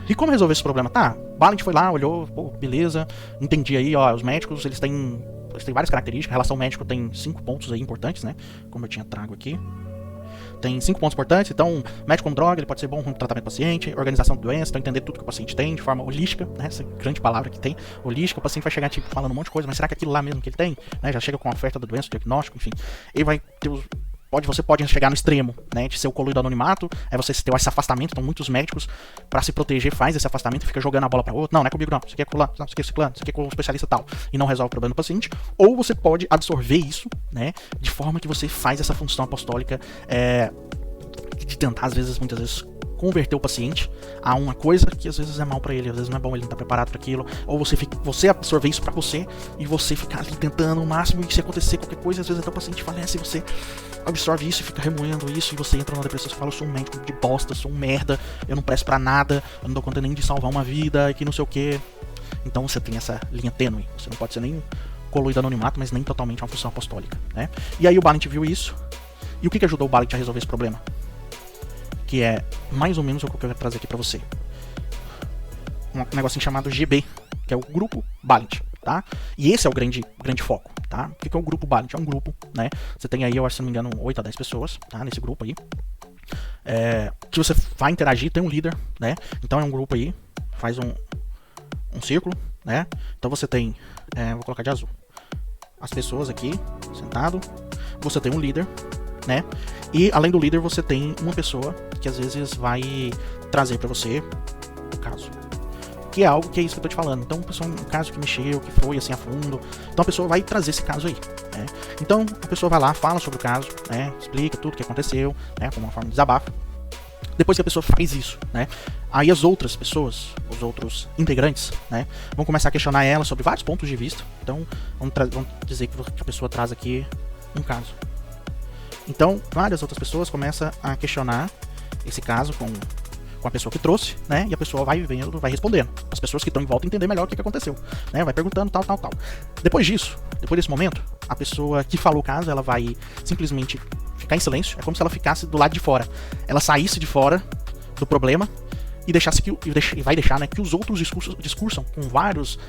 E como resolver esse problema? Tá, Balint foi lá, olhou, pô, beleza, entendi aí, ó, os médicos, eles têm várias características, a relação médico tem 5 pontos aí importantes, né, como eu tinha trago aqui. Tem 5 pontos importantes, então, médico como droga, ele pode ser bom com tratamento do paciente, organização da doença, então entender tudo que o paciente tem de forma holística, né, essa grande palavra que tem, holística, o paciente vai chegar tipo, falando um monte de coisa, mas será que é aquilo lá mesmo que ele tem? Né, já chega com a oferta da doença, o diagnóstico, enfim, ele vai ter os... Você pode chegar no extremo, né, de ser o coluído anonimato, aí você ter esse afastamento, então muitos médicos, pra se proteger, faz esse afastamento e fica jogando a bola pra outro, não é comigo não, isso aqui é com fulano, isso aqui é ciclano, isso aqui é com um especialista tal, e não resolve o problema do paciente, ou você pode absorver isso, né, de forma que você faz essa função apostólica, de tentar, muitas vezes, converter o paciente a uma coisa que às vezes é mal pra ele, às vezes não é bom, ele não tá preparado para aquilo, ou você absorver isso pra você e você ficar ali tentando o máximo, e se acontecer qualquer coisa, às vezes até o paciente falece e você absorve isso e fica remoendo isso, e você entra numa depressão e fala, eu sou um médico de bosta, eu sou um merda, eu não presto pra nada, eu não dou conta nem de salvar uma vida, e que não sei o que. Então você tem essa linha tênue, você não pode ser nem coluído anonimato, mas nem totalmente uma função apostólica, né? E aí o Balint viu isso, e o que ajudou o Balint a resolver esse problema? Que é mais ou menos o que eu quero trazer aqui pra você. Um negocinho chamado GB, que é o grupo Balint, tá? E esse é o grande foco, tá? O que é o grupo Balint? É um grupo, né? Você tem aí, eu acho, se não me engano, 8 a 10 pessoas, tá? Nesse grupo aí. Que você vai interagir, tem um líder, né? Então é um grupo aí, faz um círculo, né? Então você tem, vou colocar de azul, as pessoas aqui, sentado. Você tem um líder, né? E além do líder você tem uma pessoa que às vezes vai trazer pra você o caso, que é algo que é isso que eu tô te falando. Então, um caso que mexeu, que foi assim a fundo, então a pessoa vai trazer esse caso aí, né? Então a pessoa vai lá, fala sobre o caso, né? Explica tudo o que aconteceu, né? Como uma forma de desabafo. Depois que a pessoa faz isso, né? Aí as outras pessoas, os outros integrantes, né? Vão começar a questionar ela sobre vários pontos de vista. Então vamos dizer que a pessoa traz aqui um caso. Então, várias outras pessoas começam a questionar esse caso com a pessoa que trouxe, né? E a pessoa vai vendo, vai respondendo. As pessoas que estão em volta entender melhor o que aconteceu, né? Vai perguntando tal. Depois disso, depois desse momento, a pessoa que falou o caso, ela vai simplesmente ficar em silêncio. É como se ela ficasse do lado de fora. Ela saísse de fora do problema e deixasse vai deixar, né, que os outros discursam com vários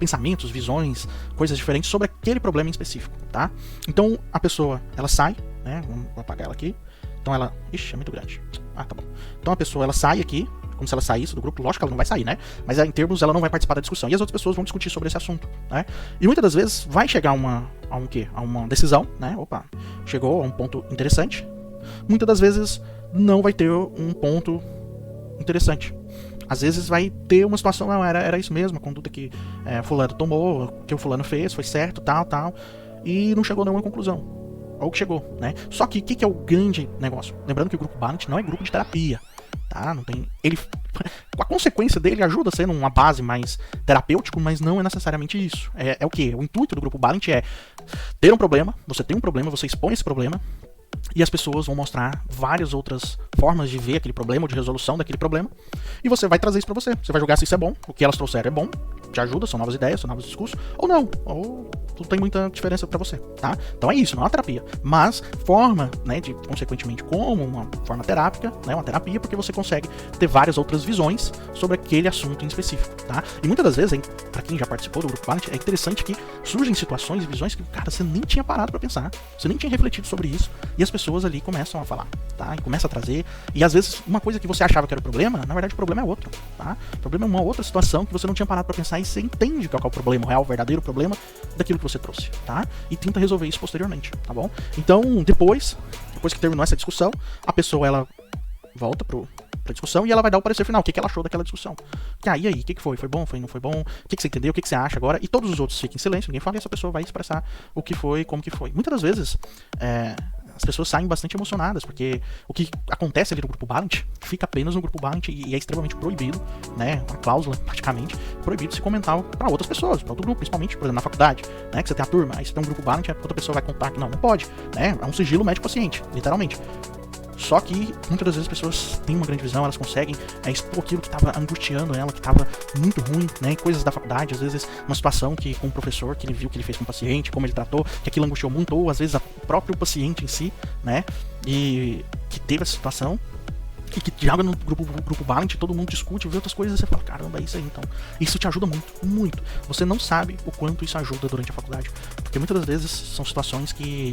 pensamentos, visões, coisas diferentes sobre aquele problema em específico, tá? Então a pessoa, ela sai, né? Vamos apagar ela aqui. Então ela... Ixi, é muito grande. Ah, tá bom. Então a pessoa, ela sai aqui, como se ela saísse do grupo. Lógico que ela não vai sair, né? Mas em termos, ela não vai participar da discussão. E as outras pessoas vão discutir sobre esse assunto, né? E muitas das vezes vai chegar a uma decisão, né? Opa, chegou a um ponto interessante. Muitas das vezes não vai ter um ponto interessante. Às vezes vai ter uma situação, não, era isso mesmo, a conduta que fulano tomou, o que o fulano fez, foi certo, tal, e não chegou a nenhuma conclusão. Ou que chegou, né? Só que o que é o grande negócio? Lembrando que o grupo Balint não é grupo de terapia, tá? Não tem... a consequência dele ajuda a ser uma base mais terapêutico, mas não é necessariamente isso. É o quê? O intuito do grupo Balint é ter um problema, você tem um problema, você expõe esse problema, e as pessoas vão mostrar várias outras formas de ver aquele problema, ou de resolução daquele problema, e você vai trazer isso pra você. Você vai julgar se isso é bom, o que elas trouxeram é bom, te ajuda, são novas ideias, são novos discursos, ou não, ou não tem muita diferença pra você, tá? Então é isso, não é uma terapia, mas forma, né, de, consequentemente, como uma forma terápica, né, uma terapia, porque você consegue ter várias outras visões sobre aquele assunto em específico, tá? E muitas das vezes, pra quem já participou do grupo Balint, é interessante que surgem situações e visões que, cara, você nem tinha parado pra pensar, você nem tinha refletido sobre isso, e as pessoas ali começam a falar, tá? E começam a trazer, e às vezes uma coisa que você achava que era o problema, na verdade o problema é outro, tá? O problema é uma outra situação que você não tinha parado pra pensar, e você entende qual é o problema, o real, o verdadeiro problema daquilo que você trouxe, tá? E tenta resolver isso posteriormente, tá bom? Então, depois que terminou essa discussão, a pessoa, ela volta pra discussão e ela vai dar o parecer final, o que ela achou daquela discussão. E aí, o que foi? Foi bom? Não foi bom? O que você entendeu? O que você acha agora? E todos os outros ficam em silêncio, ninguém fala, e essa pessoa vai expressar o que foi, como que foi. Muitas das vezes, as pessoas saem bastante emocionadas, porque o que acontece ali no grupo Balint fica apenas no grupo Balint e é extremamente proibido, né, uma cláusula praticamente, proibido se comentar para outras pessoas, para outro grupo, principalmente, por exemplo, na faculdade, né, que você tem a turma, aí você tem um grupo Balint, a outra pessoa vai contar que não pode, né, é um sigilo médico-paciente, literalmente. Só que, muitas das vezes, as pessoas têm uma grande visão, elas conseguem expor aquilo que estava angustiando ela, que estava muito ruim, né? Coisas da faculdade, às vezes uma situação que com o professor, que ele viu que ele fez com o paciente, como ele tratou, que aquilo angustiou muito, ou às vezes o próprio paciente em si, né? E que teve essa situação. e que joga no grupo Valorant, todo mundo discute, vê outras coisas e você fala, caramba, é isso aí então. Isso te ajuda muito, muito. Você não sabe o quanto isso ajuda durante a faculdade. Porque muitas das vezes são situações que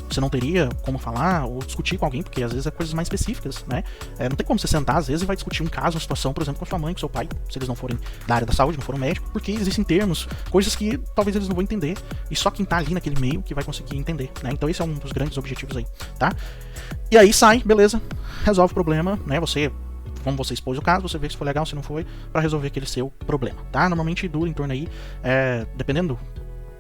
você não teria como falar ou discutir com alguém, porque às vezes é coisas mais específicas, né? Não tem como você sentar, às vezes, e vai discutir um caso, uma situação, por exemplo, com sua mãe, com seu pai, se eles não forem da área da saúde, não forem médicos, porque existem termos, coisas que talvez eles não vão entender, e só quem tá ali naquele meio que vai conseguir entender, né? Então esse é um dos grandes objetivos aí, tá? E aí sai, beleza, resolve o problema, né? Como você expôs o caso, você vê se foi legal, se não foi, pra resolver aquele seu problema, tá? Normalmente dura em torno aí, dependendo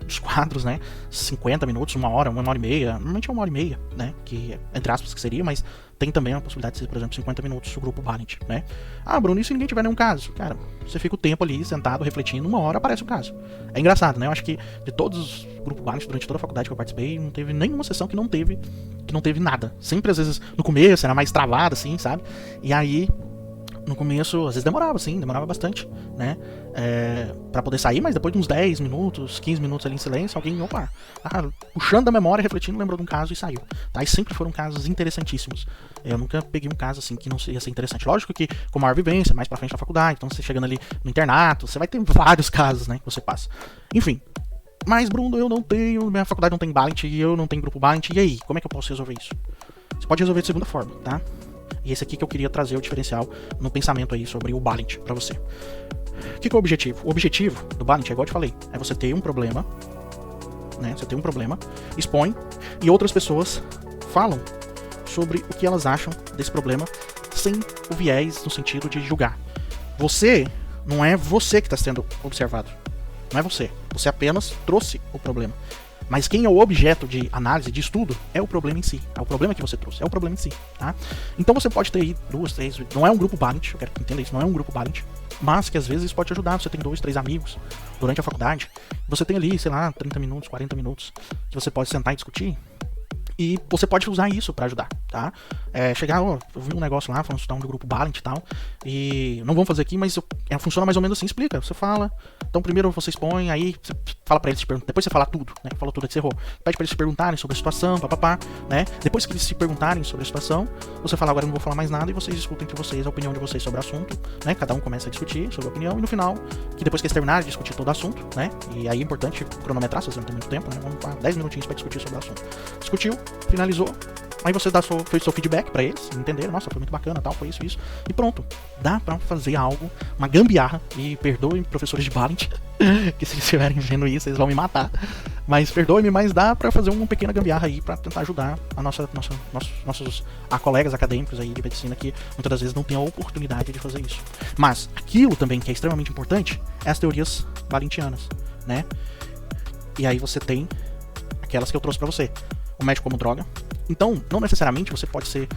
dos quadros, né, 50 minutos, 1 hora, 1h30, normalmente é 1h30, né, que entre aspas que seria, mas tem também a possibilidade de ser, por exemplo, 50 minutos o grupo Valorant, né. Ah, Bruno, e se ninguém tiver nenhum caso? Cara, você fica o tempo ali, sentado, refletindo, 1 hora aparece o caso. É engraçado, né, eu acho que de todos os grupos Valorant, durante toda a faculdade que eu participei, não teve nenhuma sessão que não teve nada. Sempre, às vezes, no começo, era mais travado, assim, sabe, e aí no começo, às vezes demorava bastante, né, pra poder sair, mas depois de uns 10 minutos, 15 minutos ali em silêncio, alguém, opa, puxando da memória, refletindo, lembrou de um caso e saiu, tá, e sempre foram casos interessantíssimos. Eu nunca peguei um caso assim que não ia ser interessante. Lógico que com maior vivência, mais pra frente na faculdade, então você chegando ali no internato, você vai ter vários casos, né, que você passa. Enfim, mas Bruno, eu não tenho, minha faculdade não tem Valorant, e eu não tenho grupo Valorant, e aí, como é que eu posso resolver isso? Você pode resolver de segunda forma, tá? E esse aqui que eu queria trazer o diferencial no pensamento aí sobre o Valorant pra você. O que é o objetivo? O objetivo do Valorant, igual eu te falei, é você ter um problema, né? Você tem um problema, expõe, e outras pessoas falam sobre o que elas acham desse problema, sem o viés no sentido de julgar. Não é você que está sendo observado. Não é você. Você apenas trouxe o problema. Mas quem é o objeto de análise, de estudo, é o problema em si. É o problema que você trouxe, é o problema em si, tá? Então você pode ter aí 2, 3... Não é um grupo Valorant, eu quero que entenda isso, não é um grupo Valorant, mas que às vezes pode te ajudar. Você tem 2, 3 amigos durante a faculdade, você tem ali, sei lá, 30 minutos, 40 minutos, que você pode sentar e discutir, e você pode usar isso pra ajudar, tá? Chegar, eu vi um negócio lá, falando do grupo Valorant e tal, e não vamos fazer aqui, mas funciona mais ou menos assim, explica, você fala, então primeiro você expõe, aí você fala pra eles, depois você fala tudo, né, falou tudo que você errou, pede pra eles se perguntarem sobre a situação, papapá, né, depois que eles se perguntarem sobre a situação, você fala, agora eu não vou falar mais nada, e vocês discutem entre vocês a opinião de vocês sobre o assunto, né, cada um começa a discutir sobre a opinião, e no final, que depois que eles terminarem de discutir todo o assunto, né, e aí é importante cronometrar, se você não tem muito tempo, né, vamos para 10 minutinhos pra discutir sobre o assunto. Discutiu, finalizou, aí você fez seu feedback pra eles, entenderam, nossa, foi muito bacana, tal, foi isso, e pronto. Dá pra fazer algo, uma gambiarra, e perdoem professores de Valorant, que se estiverem vendo isso, eles vão me matar, mas perdoe-me, mas dá pra fazer uma pequena gambiarra aí pra tentar ajudar nossos colegas acadêmicos aí de medicina que muitas das vezes não têm a oportunidade de fazer isso. Mas aquilo também que é extremamente importante é as teorias valentianas, né? E aí você tem aquelas que eu trouxe pra você. O médico como droga. Então, não necessariamente você pode ser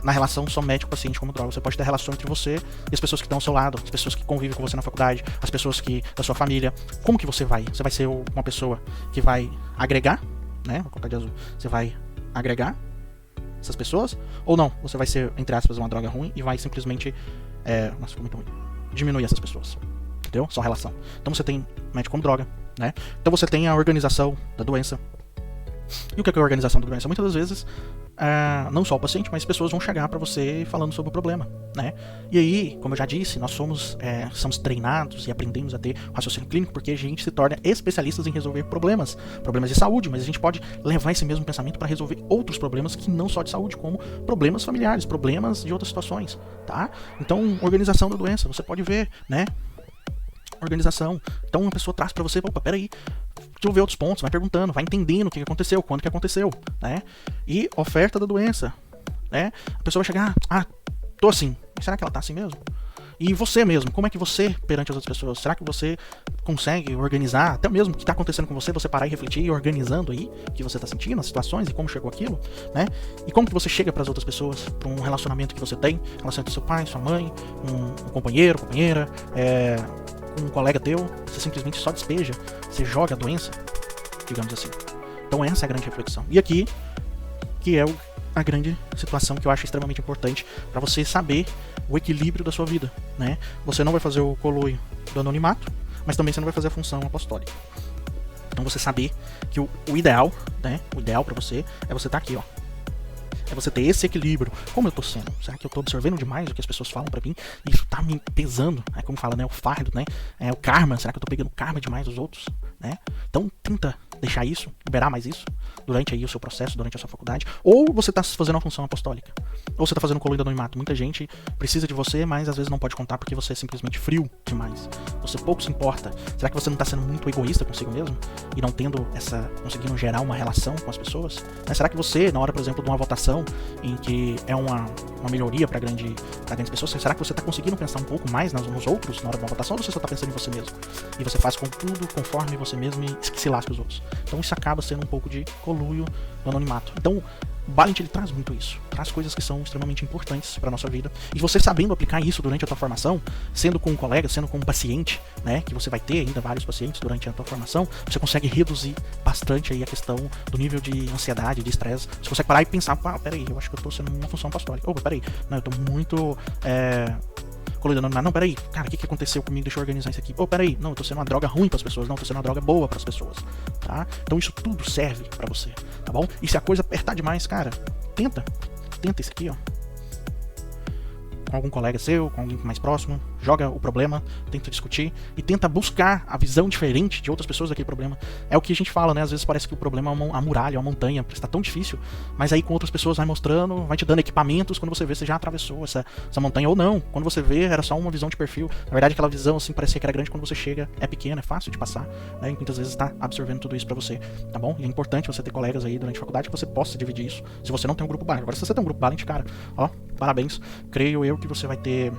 na relação só médico-paciente como droga. Você pode ter a relação entre você e as pessoas que estão ao seu lado, as pessoas que convivem com você na faculdade, as pessoas da sua família. Como que você vai? Você vai ser uma pessoa que vai agregar, né? Vou colocar de azul. Você vai agregar essas pessoas? Ou não? Você vai ser, entre aspas, uma droga ruim e vai simplesmente nossa, ficou muito ruim. Diminuir essas pessoas. Entendeu? Só relação. Então você tem médico como droga, né? Então você tem a organização da doença. E o que é a organização da doença? Muitas das vezes, não só o paciente, mas pessoas vão chegar pra você falando sobre o problema, né? E aí, como eu já disse, nós somos treinados e aprendemos a ter raciocínio clínico porque a gente se torna especialistas em resolver problemas de saúde, mas a gente pode levar esse mesmo pensamento para resolver outros problemas que não só de saúde, como problemas familiares, problemas de outras situações, tá? Então, organização da doença, você pode ver, né? Organização. Então uma pessoa traz pra você, opa, peraí, deixa eu ver outros pontos, vai perguntando, vai entendendo o que aconteceu, quando que aconteceu, né? E oferta da doença, né? A pessoa vai chegar, tô assim, mas será que ela tá assim mesmo? E você mesmo, como é que você, perante as outras pessoas, será que você consegue organizar, até mesmo o que tá acontecendo com você parar e refletir, organizando aí o que você tá sentindo, as situações e como chegou aquilo, né? E como que você chega pras outras pessoas, pra um relacionamento que você tem, relação entre seu pai, sua mãe, um companheiro, companheira, um colega teu, você simplesmente só despeja, você joga a doença, digamos assim. Então essa é a grande reflexão. E aqui, que é a grande situação que eu acho extremamente importante para você saber o equilíbrio da sua vida, né? Você não vai fazer o coloio do anonimato, mas também você não vai fazer a função apostólica. Então você saber que o ideal, né? O ideal para você é você estar aqui, ó. É você ter esse equilíbrio. Como eu tô sendo? Será que eu tô absorvendo demais o que as pessoas falam pra mim? E isso tá me pesando, é como fala, né? O fardo, né? É o karma. Será que eu tô pegando karma demais dos outros, né? Então tenta deixar isso, liberar mais isso durante aí o seu processo, durante a sua faculdade. Ou você tá fazendo uma função apostólica. Ou você tá fazendo coluna do anonimato. Muita gente precisa de você, mas às vezes não pode contar porque você é simplesmente frio demais. Você pouco se importa. Será que você não tá sendo muito egoísta consigo mesmo? E não tendo conseguindo gerar uma relação com as pessoas? Mas será que você, na hora, por exemplo, de uma votação em que é uma melhoria para grandes pessoas, será que você tá conseguindo pensar um pouco mais nos outros na hora de uma votação, ou você só tá pensando em você mesmo? E você faz com tudo conforme você mesmo e se lasca os outros. Então isso acaba sendo um pouco de conluio do anonimato. Então o Balint, ele traz muito isso, traz coisas que são extremamente importantes para nossa vida, e você sabendo aplicar isso durante a tua formação, sendo com um colega, sendo com um paciente, né, que você vai ter ainda vários pacientes durante a tua formação, você consegue reduzir bastante aí a questão do nível de ansiedade, de estresse. Você consegue parar e pensar, peraí, eu acho que eu tô sendo uma função apostólica, peraí, não, eu tô muito não, peraí, cara, o que aconteceu comigo? Deixa eu organizar isso aqui. Peraí, não, eu tô sendo uma droga ruim pras pessoas, não, tô sendo uma droga boa pras pessoas, tá? Então isso tudo serve pra você, tá bom? E se a coisa apertar demais, cara, tenta isso aqui, ó. Com algum colega seu, com alguém mais próximo, joga o problema, tenta discutir e tenta buscar a visão diferente de outras pessoas daquele problema. É o que a gente fala, né? Às vezes parece que o problema é a muralha, é uma montanha, está tão difícil, mas aí com outras pessoas vai mostrando, vai te dando equipamentos, quando você vê, você já atravessou essa montanha, ou não, quando você vê, era só uma visão de perfil. Na verdade, aquela visão, assim, parecia que era grande, quando você chega, é pequena, é fácil de passar, né? E muitas vezes está absorvendo tudo isso pra você, tá bom? E é importante você ter colegas aí durante a faculdade que você possa dividir isso, se você não tem um grupo Balint. Agora, se você tem um grupo Balint, cara, ó, parabéns, creio eu que você vai ter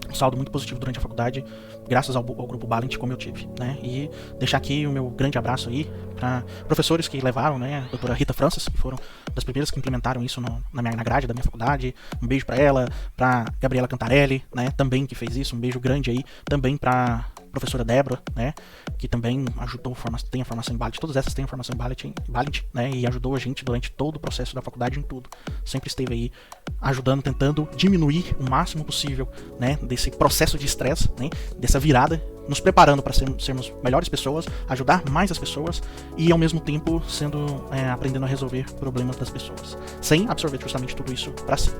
um saldo muito positivo durante a faculdade, graças ao grupo Balint, como eu tive, né? E deixar aqui o meu grande abraço aí para professores que levaram, né? A doutora Rita Francis, que foram das primeiras que implementaram isso na grade da minha faculdade. Um beijo para ela, para Gabriela Cantarelli, né? Também que fez isso. Um beijo grande aí também para professora Débora, né, que também ajudou, tem a formação em Balint, todas essas têm a formação em Balint, né, e ajudou a gente durante todo o processo da faculdade em tudo. Sempre esteve aí ajudando, tentando diminuir o máximo possível, né, desse processo de estresse, né, dessa virada, nos preparando para sermos melhores pessoas, ajudar mais as pessoas e ao mesmo tempo aprendendo a resolver problemas das pessoas, sem absorver justamente tudo isso para si.